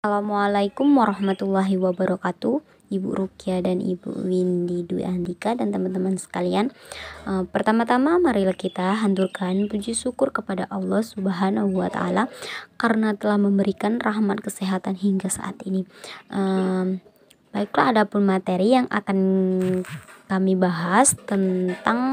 Assalamualaikum warahmatullahi wabarakatuh, Ibu Rukia dan Ibu Windy Dwi Andika dan teman-teman sekalian. Pertama-tama marilah kita haturkan puji syukur kepada Allah Subhanahu wa Ta'ala karena telah memberikan rahmat kesehatan hingga saat ini. Baiklah, adapun materi yang akan kami bahas tentang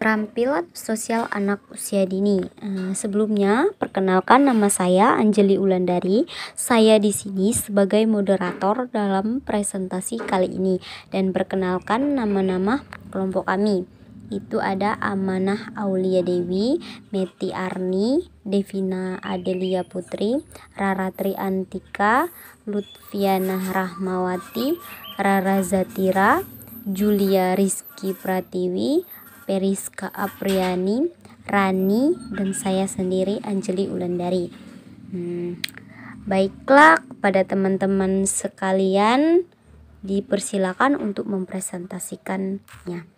keterampilan sosial anak usia dini. Sebelumnya, perkenalkan, nama saya Anjeli Ulandari. Saya di sini sebagai moderator dalam presentasi kali ini, dan perkenalkan nama-nama kelompok kami. Itu ada Amanah Aulia Dewi, Meti Arni, Devina Adelia Putri, Rara Tri Antika, Lutfiana Rahmawati, Rara Zatira, Julia Rizky Pratiwi, Periska Apriani, Rani, dan saya sendiri Anjeli Ulandari. Baiklah, kepada teman-teman sekalian dipersilakan untuk mempresentasikannya.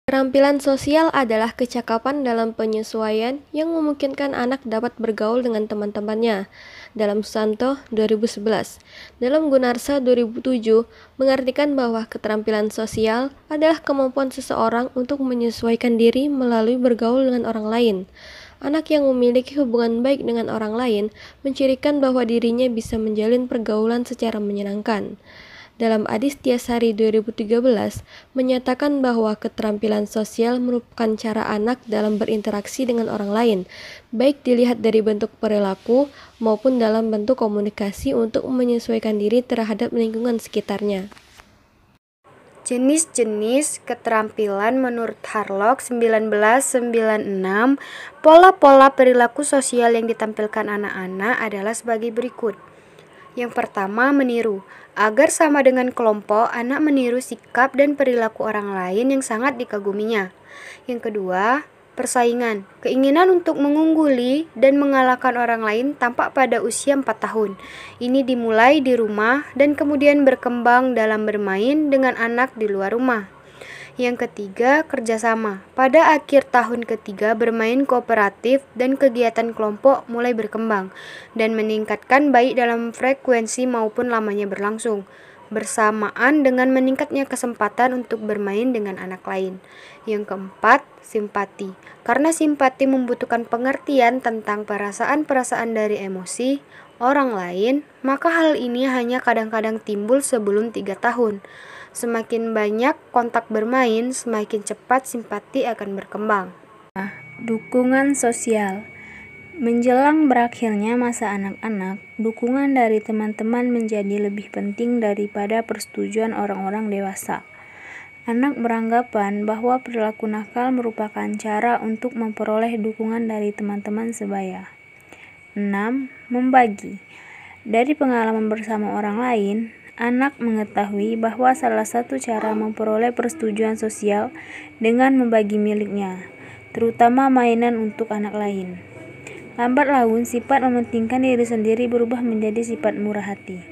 Keterampilan sosial adalah kecakapan dalam penyesuaian yang memungkinkan anak dapat bergaul dengan teman-temannya. Dalam Susanto 2011, dalam Gunarsa 2007, mengartikan bahwa keterampilan sosial adalah kemampuan seseorang untuk menyesuaikan diri melalui bergaul dengan orang lain. Anak yang memiliki hubungan baik dengan orang lain mencirikan bahwa dirinya bisa menjalin pergaulan secara menyenangkan. Dalam Adistiasari 2013 menyatakan bahwa keterampilan sosial merupakan cara anak dalam berinteraksi dengan orang lain, baik dilihat dari bentuk perilaku maupun dalam bentuk komunikasi untuk menyesuaikan diri terhadap lingkungan sekitarnya. Jenis-jenis keterampilan menurut Harlock 1996, pola-pola perilaku sosial yang ditampilkan anak-anak adalah sebagai berikut. Yang pertama, meniru. Agar sama dengan kelompok, anak meniru sikap dan perilaku orang lain yang sangat dikaguminya. Yang kedua, persaingan. Keinginan untuk mengungguli dan mengalahkan orang lain tampak pada usia 4 tahun. Ini dimulai di rumah dan kemudian berkembang dalam bermain dengan anak di luar rumah. Yang ketiga, kerjasama. Pada akhir tahun ketiga, bermain kooperatif dan kegiatan kelompok mulai berkembang dan meningkatkan baik dalam frekuensi maupun lamanya berlangsung, bersamaan dengan meningkatnya kesempatan untuk bermain dengan anak lain. Yang keempat, simpati. Karena simpati membutuhkan pengertian tentang perasaan-perasaan dari emosi orang lain, maka hal ini hanya kadang-kadang timbul sebelum 3 tahun. Semakin banyak kontak bermain, semakin cepat simpati akan berkembang. Dukungan sosial. Menjelang berakhirnya masa anak-anak, dukungan dari teman-teman menjadi lebih penting daripada persetujuan orang-orang dewasa. Anak beranggapan bahwa perilaku nakal merupakan cara untuk memperoleh dukungan dari teman-teman sebaya. 6. Membagi. Dari pengalaman bersama orang lain, anak mengetahui bahwa salah satu cara memperoleh persetujuan sosial dengan membagi miliknya, terutama mainan untuk anak lain. Lambat laun, sifat mementingkan diri sendiri berubah menjadi sifat murah hati.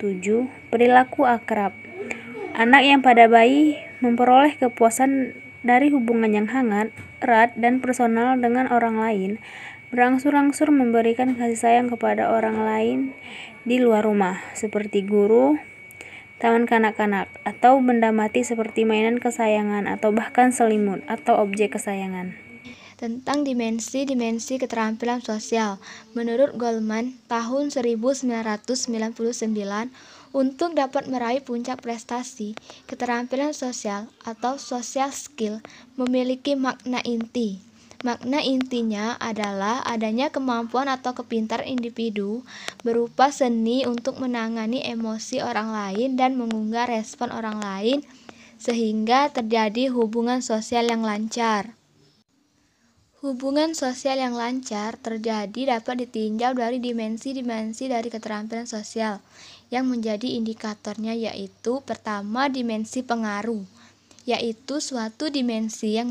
7. Perilaku akrab. Anak yang pada bayi memperoleh kepuasan dari hubungan yang hangat, erat, dan personal dengan orang lain, berangsur-angsur memberikan kasih sayang kepada orang lain di luar rumah, seperti guru, taman kanak-kanak, atau benda mati seperti mainan kesayangan atau bahkan selimut atau objek kesayangan. Tentang dimensi-dimensi keterampilan sosial. Menurut Goldman, tahun 1999, untuk dapat meraih puncak prestasi, keterampilan sosial atau social skill memiliki makna inti. Makna intinya adalah adanya kemampuan atau kepintaran individu berupa seni untuk menangani emosi orang lain dan mengunggah respon orang lain sehingga terjadi hubungan sosial yang lancar. Hubungan sosial yang lancar terjadi dapat ditinjau dari dimensi-dimensi dari keterampilan sosial yang menjadi indikatornya, yaitu pertama, dimensi pengaruh, yaitu suatu dimensi yang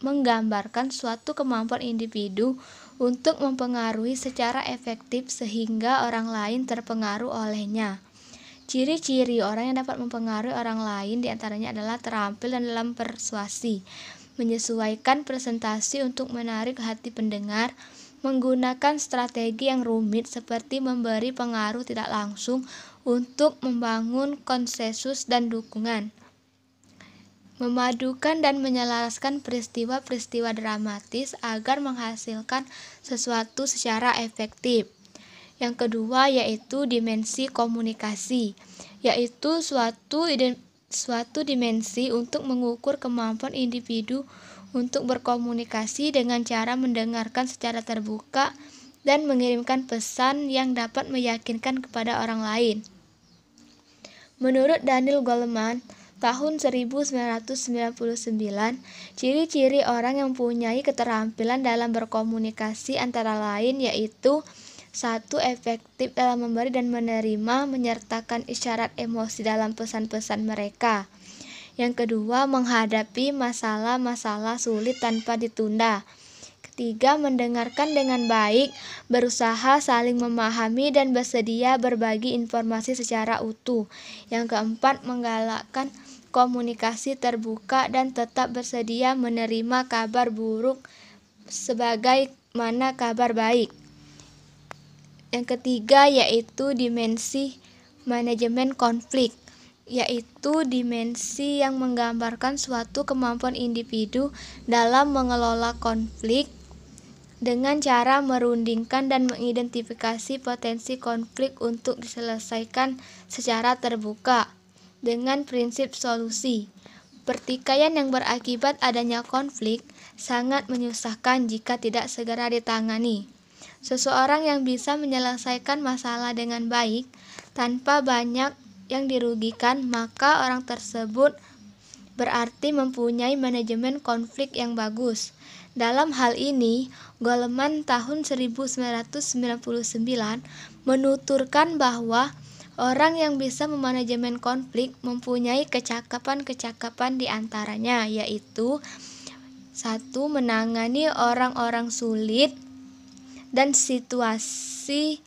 menggambarkan suatu kemampuan individu untuk mempengaruhi secara efektif sehingga orang lain terpengaruh olehnya. Ciri-ciri orang yang dapat mempengaruhi orang lain diantaranya adalah terampil dalam persuasi, menyesuaikan presentasi untuk menarik hati pendengar, menggunakan strategi yang rumit seperti memberi pengaruh tidak langsung untuk membangun konsensus dan dukungan, memadukan dan menyelaraskan peristiwa-peristiwa dramatis agar menghasilkan sesuatu secara efektif. Yang kedua yaitu dimensi komunikasi, yaitu suatu dimensi untuk mengukur kemampuan individu untuk berkomunikasi dengan cara mendengarkan secara terbuka dan mengirimkan pesan yang dapat meyakinkan kepada orang lain. Menurut Daniel Goleman, tahun 1999, ciri-ciri orang yang mempunyai keterampilan dalam berkomunikasi antara lain yaitu 1. Efektif dalam memberi dan menerima, menyertakan isyarat emosi dalam pesan-pesan mereka. Yang kedua, menghadapi masalah-masalah sulit tanpa ditunda. Ketiga, mendengarkan dengan baik, berusaha saling memahami dan bersedia berbagi informasi secara utuh. Yang keempat, menggalakkan komunikasi terbuka dan tetap bersedia menerima kabar buruk sebagaimana kabar baik. Yang ketiga yaitu dimensi manajemen konflik, yaitu dimensi yang menggambarkan suatu kemampuan individu dalam mengelola konflik dengan cara merundingkan dan mengidentifikasi potensi konflik untuk diselesaikan secara terbuka dengan prinsip solusi. Pertikaian yang berakibat adanya konflik sangat menyusahkan jika tidak segera ditangani. Seseorang yang bisa menyelesaikan masalah dengan baik tanpa banyak yang dirugikan, maka orang tersebut berarti mempunyai manajemen konflik yang bagus. Dalam hal ini, Goleman tahun 1999 menuturkan bahwa orang yang bisa memanajemen konflik mempunyai kecakapan-kecakapan di antaranya, yaitu 1. Menangani orang-orang sulit dan situasi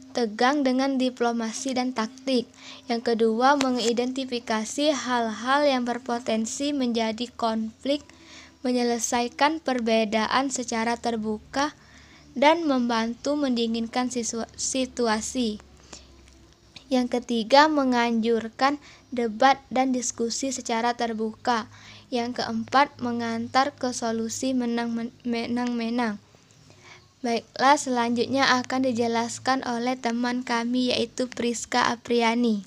tegang dengan diplomasi dan taktik. Yang kedua, mengidentifikasi hal-hal yang berpotensi menjadi konflik, menyelesaikan perbedaan secara terbuka, dan membantu mendinginkan situasi. Yang ketiga, menganjurkan debat dan diskusi secara terbuka. Yang keempat, mengantar ke solusi menang-menang. Baiklah, selanjutnya akan dijelaskan oleh teman kami yaitu Priska Apriani.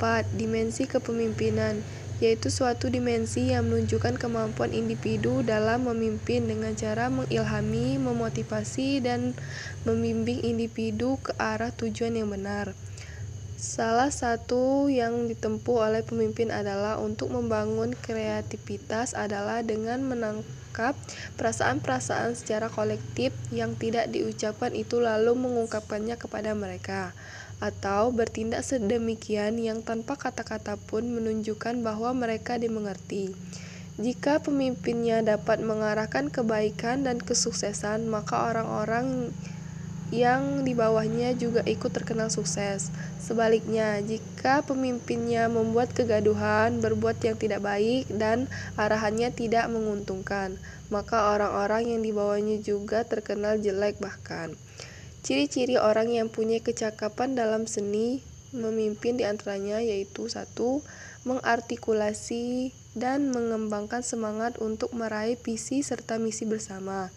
4. Dimensi kepemimpinan, yaitu suatu dimensi yang menunjukkan kemampuan individu dalam memimpin dengan cara mengilhami, memotivasi, dan membimbing individu ke arah tujuan yang benar. Salah satu yang ditempuh oleh pemimpin adalah untuk membangun kreativitas adalah dengan menangkap perasaan-perasaan secara kolektif yang tidak diucapkan itu lalu mengungkapkannya kepada mereka, atau bertindak sedemikian yang tanpa kata-kata pun menunjukkan bahwa mereka dimengerti. Jika pemimpinnya dapat mengarahkan kebaikan dan kesuksesan, maka orang-orang yang di bawahnya juga ikut terkenal sukses. Sebaliknya, jika pemimpinnya membuat kegaduhan, berbuat yang tidak baik, dan arahannya tidak menguntungkan, maka orang-orang yang di bawahnya juga terkenal jelek bahkan. Ciri-ciri orang yang punya kecakapan dalam seni memimpin diantaranya yaitu 1. Mengartikulasi dan mengembangkan semangat untuk meraih visi serta misi bersama.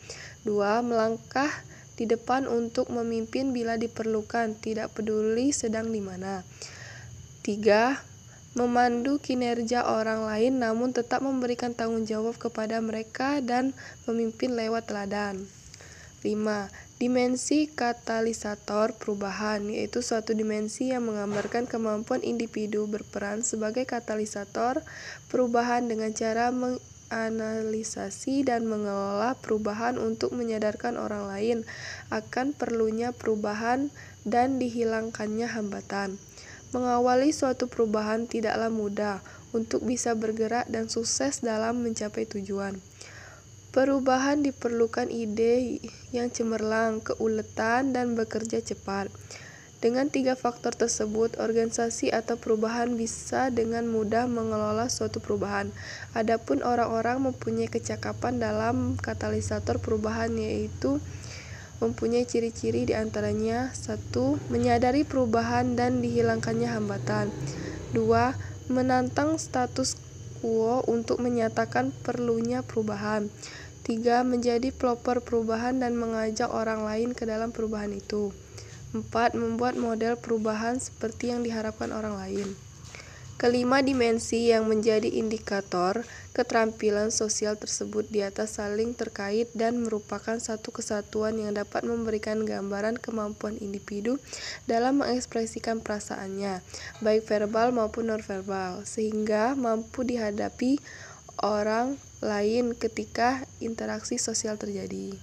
2. Melangkah di depan untuk memimpin bila diperlukan, tidak peduli sedang di mana. 3. Memandu kinerja orang lain namun tetap memberikan tanggung jawab kepada mereka dan memimpin lewat teladan. 5. Dimensi katalisator perubahan, yaitu suatu dimensi yang menggambarkan kemampuan individu berperan sebagai katalisator perubahan dengan cara menganalisasi dan mengelola perubahan untuk menyadarkan orang lain akan perlunya perubahan dan dihilangkannya hambatan. Mengawali suatu perubahan tidaklah mudah untuk bisa bergerak dan sukses dalam mencapai tujuan. Perubahan diperlukan ide yang cemerlang, keuletan, dan bekerja cepat. Dengan 3 faktor tersebut, organisasi atau perubahan bisa dengan mudah mengelola suatu perubahan. Adapun orang-orang mempunyai kecakapan dalam katalisator perubahan, yaitu mempunyai ciri-ciri diantaranya: 1. Menyadari perubahan dan dihilangkannya hambatan. 2. Menantang status quo untuk menyatakan perlunya perubahan. 3. Menjadi pelopor perubahan dan mengajak orang lain ke dalam perubahan itu. 4. Membuat model perubahan seperti yang diharapkan orang lain. Kelima dimensi yang menjadi indikator keterampilan sosial tersebut di atas saling terkait dan merupakan satu kesatuan yang dapat memberikan gambaran kemampuan individu dalam mengekspresikan perasaannya, baik verbal maupun nonverbal, sehingga mampu dihadapi orang lain ketika interaksi sosial terjadi.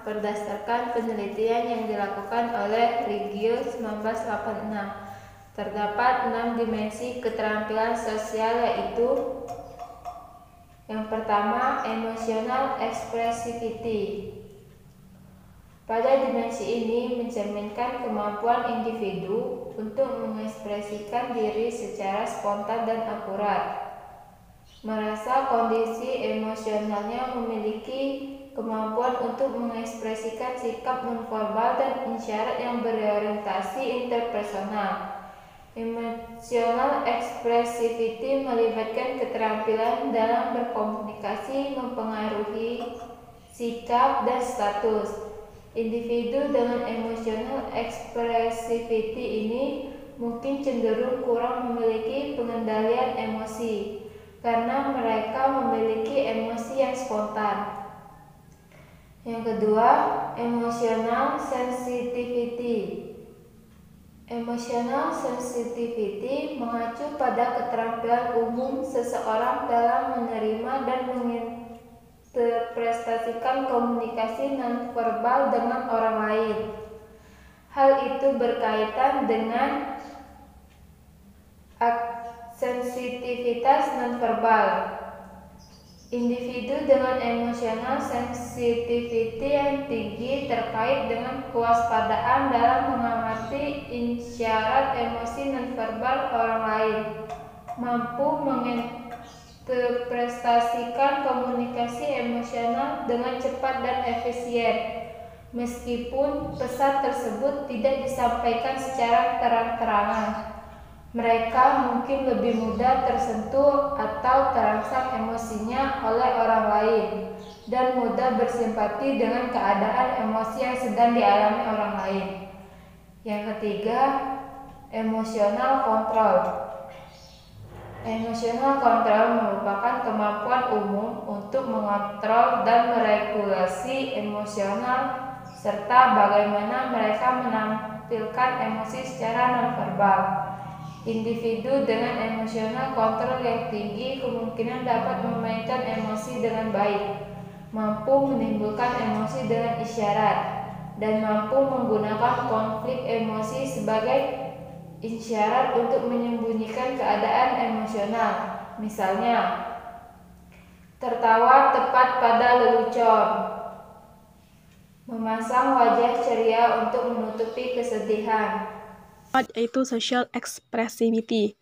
Berdasarkan penelitian yang dilakukan oleh Reggio 1986, terdapat 6 dimensi keterampilan sosial, yaitu: yang pertama, emotional expressivity. Pada dimensi ini mencerminkan kemampuan individu untuk mengekspresikan diri secara spontan dan akurat. Merasa kondisi emosionalnya memiliki kemampuan untuk mengekspresikan sikap nonverbal dan isyarat yang berorientasi interpersonal. Emotional expressivity melibatkan keterampilan dalam berkomunikasi mempengaruhi sikap dan status. Individu dengan emotional expressivity ini mungkin cenderung kurang memiliki pengendalian emosi karena mereka memiliki emosi yang spontan. Yang kedua, emotional sensitivity. Emotional sensitivity mengacu pada keterampilan umum seseorang dalam menerima dan menginterpretasikan komunikasi nonverbal dengan orang lain. Hal itu berkaitan dengan sensitivitas nonverbal. Individu dengan emotional sensitivity yang tinggi terkait dengan kewaspadaan dalam mengamati isyarat emosi nonverbal orang lain, mampu menginterpretasikan komunikasi emosional dengan cepat dan efisien, meskipun pesan tersebut tidak disampaikan secara terang-terangan. Mereka mungkin lebih mudah tersentuh atau terangsang emosinya oleh orang lain dan mudah bersimpati dengan keadaan emosi yang sedang dialami orang lain. Yang ketiga, emotional control. Emotional control merupakan kemampuan umum untuk mengontrol dan meregulasi emosional serta bagaimana mereka menampilkan emosi secara nonverbal. Individu dengan emosional kontrol yang tinggi kemungkinan dapat memainkan emosi dengan baik, mampu menimbulkan emosi dengan isyarat, dan mampu menggunakan konflik emosi sebagai isyarat untuk menyembunyikan keadaan emosional. Misalnya, tertawa tepat pada lelucon, memasang wajah ceria untuk menutupi kesedihan. Yaitu social expressivity.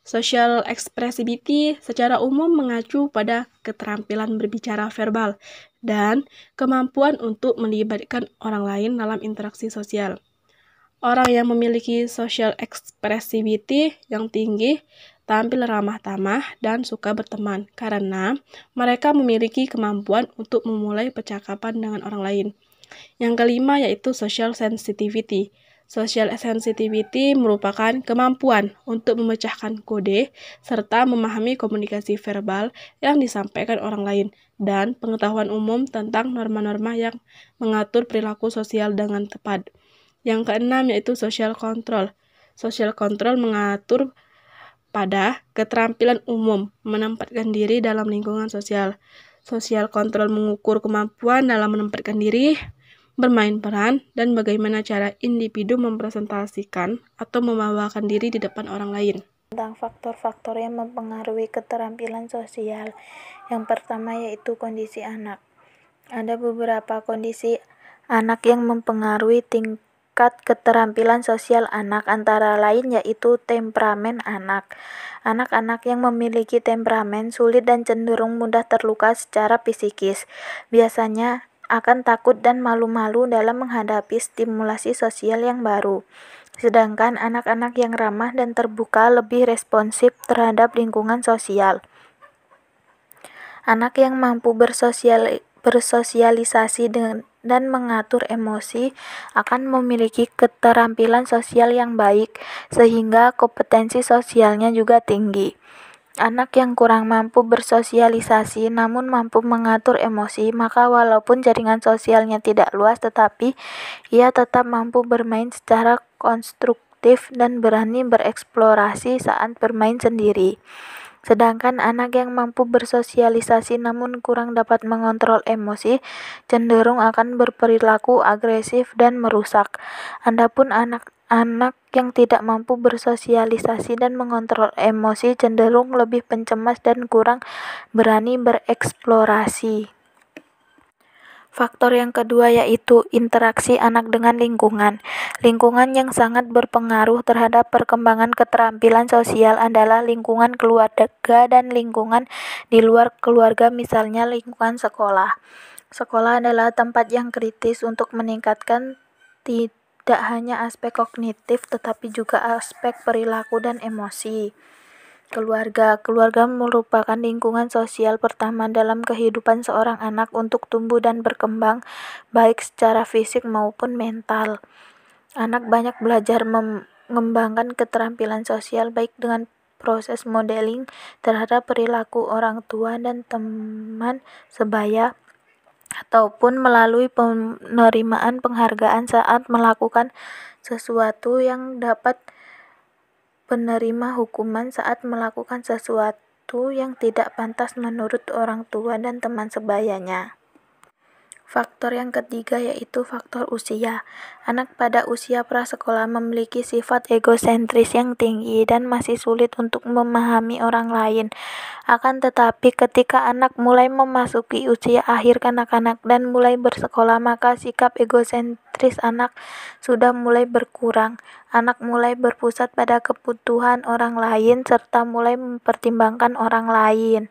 Social expressivity secara umum mengacu pada keterampilan berbicara verbal dan kemampuan untuk melibatkan orang lain dalam interaksi sosial. Orang yang memiliki social expressivity yang tinggi tampil ramah tamah dan suka berteman karena mereka memiliki kemampuan untuk memulai percakapan dengan orang lain. Yang kelima yaitu social sensitivity. Social sensitivity merupakan kemampuan untuk memecahkan kode serta memahami komunikasi verbal yang disampaikan orang lain dan pengetahuan umum tentang norma-norma yang mengatur perilaku sosial dengan tepat. Yang keenam yaitu social control. Social control mengatur pada keterampilan umum menempatkan diri dalam lingkungan sosial. Social control mengukur kemampuan dalam menempatkan diri, bermain peran, dan bagaimana cara individu mempresentasikan atau membawakan diri di depan orang lain. Tentang faktor-faktor yang mempengaruhi keterampilan sosial. Yang pertama yaitu kondisi anak. Ada beberapa kondisi anak yang mempengaruhi tingkat tingkat keterampilan sosial anak antara lain yaitu temperamen anak. Anak-anak yang memiliki temperamen sulit dan cenderung mudah terluka secara psikis. Biasanya akan takut dan malu-malu dalam menghadapi stimulasi sosial yang baru. Sedangkan anak-anak yang ramah dan terbuka lebih responsif terhadap lingkungan sosial. Anak yang mampu bersosialisasi dan mengatur emosi akan memiliki keterampilan sosial yang baik, sehingga kompetensi sosialnya juga tinggi. Anak yang kurang mampu bersosialisasi namun mampu mengatur emosi, maka walaupun jaringan sosialnya tidak luas tetapi ia tetap mampu bermain secara konstruktif dan berani bereksplorasi saat bermain sendiri. Sedangkan anak yang mampu bersosialisasi namun kurang dapat mengontrol emosi cenderung akan berperilaku agresif dan merusak. Adapun anak-anak yang tidak mampu bersosialisasi dan mengontrol emosi cenderung lebih pencemas dan kurang berani bereksplorasi. Faktor yang kedua yaitu interaksi anak dengan lingkungan. Lingkungan yang sangat berpengaruh terhadap perkembangan keterampilan sosial adalah lingkungan keluarga dan lingkungan di luar keluarga, misalnya lingkungan sekolah. Sekolah adalah tempat yang kritis untuk meningkatkan tidak hanya aspek kognitif tetapi juga aspek perilaku dan emosi. Keluarga merupakan lingkungan sosial pertama dalam kehidupan seorang anak untuk tumbuh dan berkembang, baik secara fisik maupun mental. Anak banyak belajar mengembangkan keterampilan sosial baik dengan proses modeling terhadap perilaku orang tua dan teman sebaya, ataupun melalui penerimaan penghargaan saat melakukan sesuatu yang dapat penerima hukuman saat melakukan sesuatu yang tidak pantas menurut orang tua dan teman sebayanya. Faktor yang ketiga yaitu faktor usia. Anak pada usia prasekolah memiliki sifat egosentris yang tinggi dan masih sulit untuk memahami orang lain. Akan tetapi ketika anak mulai memasuki usia akhir kanak-kanak dan mulai bersekolah, maka sikap egosentris anak sudah mulai berkurang. Anak mulai berpusat pada kebutuhan orang lain serta mulai mempertimbangkan orang lain.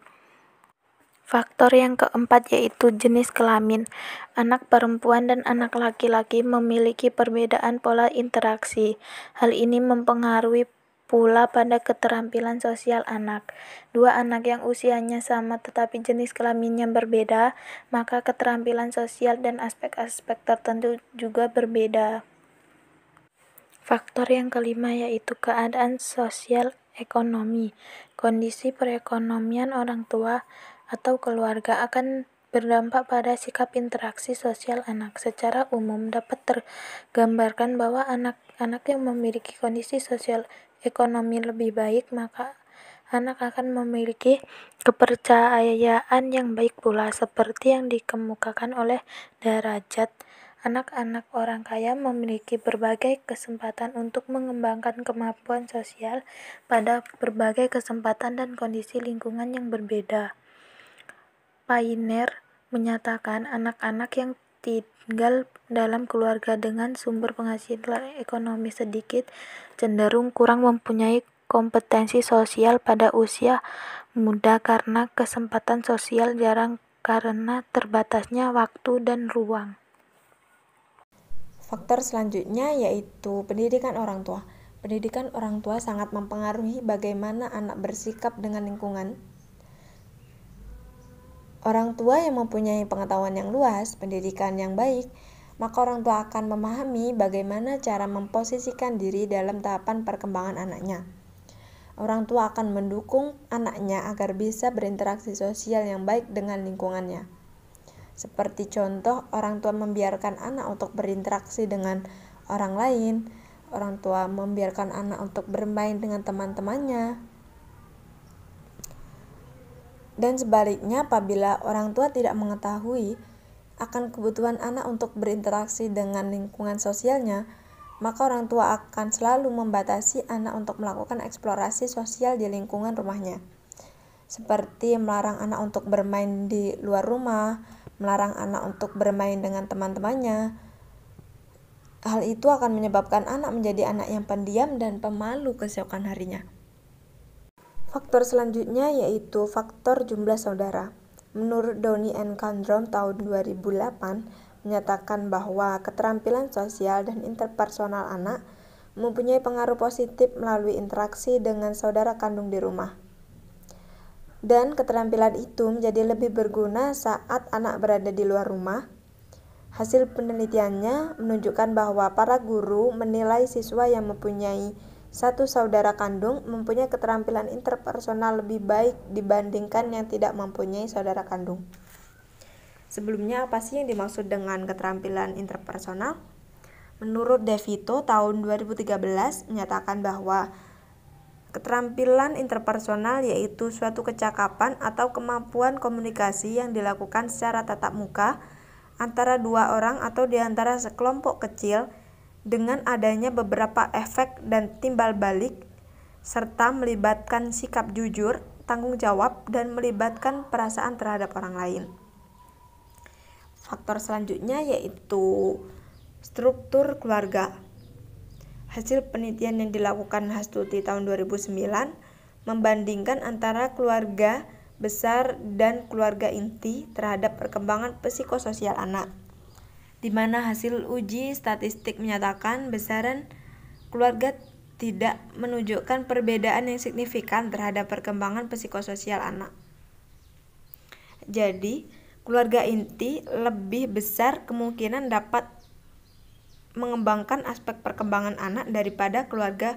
Faktor yang keempat yaitu jenis kelamin. Anak perempuan dan anak laki-laki memiliki perbedaan pola interaksi. Hal ini mempengaruhi pula pada keterampilan sosial anak. Dua anak yang usianya sama tetapi jenis kelaminnya berbeda, maka keterampilan sosial dan aspek-aspek tertentu juga berbeda. Faktor yang kelima yaitu keadaan sosial ekonomi. Kondisi perekonomian orang tua atau keluarga akan berdampak pada sikap interaksi sosial anak. Secara umum dapat tergambarkan bahwa anak-anak yang memiliki kondisi sosial ekonomi lebih baik, maka anak akan memiliki kepercayaan yang baik pula, seperti yang dikemukakan oleh Derajat. Anak-anak orang kaya memiliki berbagai kesempatan untuk mengembangkan kemampuan sosial pada berbagai kesempatan dan kondisi lingkungan yang berbeda. Painer menyatakan anak-anak yang tinggal dalam keluarga dengan sumber penghasilan ekonomi sedikit cenderung kurang mempunyai kompetensi sosial pada usia muda karena kesempatan sosial jarang karena terbatasnya waktu dan ruang. Faktor selanjutnya yaitu pendidikan orang tua. Pendidikan orang tua sangat mempengaruhi bagaimana anak bersikap dengan lingkungan. Orang tua yang mempunyai pengetahuan yang luas, pendidikan yang baik, maka orang tua akan memahami bagaimana cara memposisikan diri dalam tahapan perkembangan anaknya. Orang tua akan mendukung anaknya agar bisa berinteraksi sosial yang baik dengan lingkungannya. Seperti contoh, orang tua membiarkan anak untuk berinteraksi dengan orang lain, orang tua membiarkan anak untuk bermain dengan teman-temannya. Dan sebaliknya, apabila orang tua tidak mengetahui akan kebutuhan anak untuk berinteraksi dengan lingkungan sosialnya, maka orang tua akan selalu membatasi anak untuk melakukan eksplorasi sosial di lingkungan rumahnya. Seperti melarang anak untuk bermain di luar rumah, melarang anak untuk bermain dengan teman-temannya, Hal itu akan menyebabkan anak menjadi anak yang pendiam dan pemalu keesokan harinya. Faktor selanjutnya yaitu faktor jumlah saudara. Menurut Downey and Kandrom tahun 2008 menyatakan bahwa keterampilan sosial dan interpersonal anak mempunyai pengaruh positif melalui interaksi dengan saudara kandung di rumah. Dan keterampilan itu menjadi lebih berguna saat anak berada di luar rumah. Hasil penelitiannya menunjukkan bahwa para guru menilai siswa yang mempunyai satu saudara kandung mempunyai keterampilan interpersonal lebih baik dibandingkan yang tidak mempunyai saudara kandung. Sebelumnya, apa sih yang dimaksud dengan keterampilan interpersonal? Menurut DeVito tahun 2013 menyatakan bahwa keterampilan interpersonal yaitu suatu kecakapan atau kemampuan komunikasi yang dilakukan secara tatap muka antara dua orang atau di antara sekelompok kecil dengan adanya beberapa efek dan timbal balik, serta melibatkan sikap jujur, tanggung jawab, dan melibatkan perasaan terhadap orang lain. Faktor selanjutnya yaitu struktur keluarga. Hasil penelitian yang dilakukan Hastuti tahun 2009 membandingkan antara keluarga besar dan keluarga inti terhadap perkembangan psikososial anak, di mana hasil uji statistik menyatakan besaran keluarga tidak menunjukkan perbedaan yang signifikan terhadap perkembangan psikososial anak. Jadi, keluarga inti lebih besar kemungkinan dapat mengembangkan aspek perkembangan anak daripada keluarga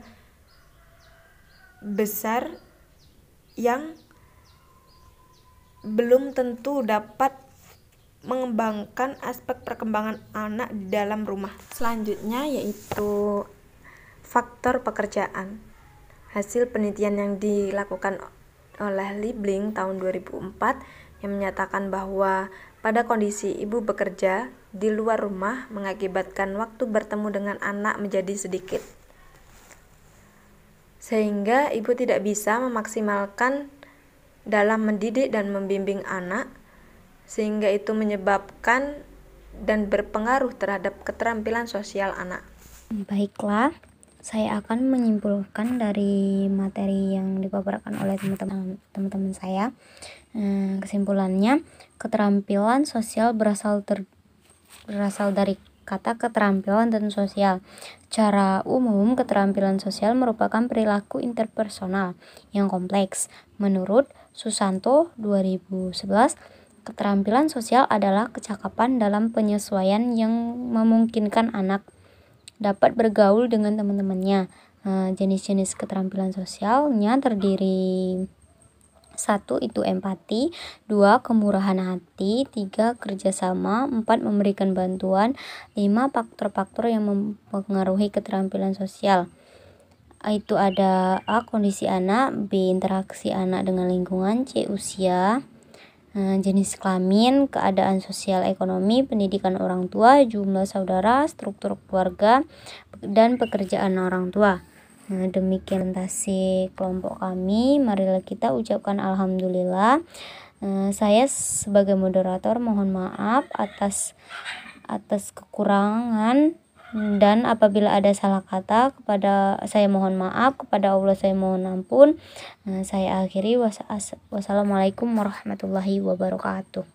besar yang belum tentu dapat mengembangkan aspek perkembangan anak di dalam rumah. Selanjutnya yaitu faktor pekerjaan. Hasil penelitian yang dilakukan oleh Liebling tahun 2004 yang menyatakan bahwa pada kondisi ibu bekerja di luar rumah mengakibatkan waktu bertemu dengan anak menjadi sedikit, sehingga ibu tidak bisa memaksimalkan dalam mendidik dan membimbing anak, sehingga itu menyebabkan dan berpengaruh terhadap keterampilan sosial anak. Baiklah, saya akan menyimpulkan dari materi yang dipaparkan oleh teman-teman saya. Kesimpulannya, keterampilan sosial berasal dari kata keterampilan dan sosial. Secara umum, keterampilan sosial merupakan perilaku interpersonal yang kompleks. Menurut Susanto 2011, keterampilan sosial adalah kecakapan dalam penyesuaian yang memungkinkan anak dapat bergaul dengan teman-temannya. Jenis-jenis keterampilan sosialnya terdiri 1. Itu empati, 2. Kemurahan hati, 3. Kerjasama, 4. Memberikan bantuan, 5. Faktor-faktor yang mempengaruhi keterampilan sosial. Itu ada A. Kondisi anak, B. Interaksi anak dengan lingkungan, C. Usia, jenis kelamin, keadaan sosial ekonomi, pendidikan orang tua, jumlah saudara, struktur keluarga, dan pekerjaan orang tua. Demikian presentasi kelompok kami. Marilah kita ucapkan alhamdulillah. Saya sebagai moderator mohon maaf atas kekurangan, dan apabila ada salah kata kepada saya mohon maaf, kepada Allah saya mohon ampun. Saya akhiri. Wassalamualaikum warahmatullahi wabarakatuh.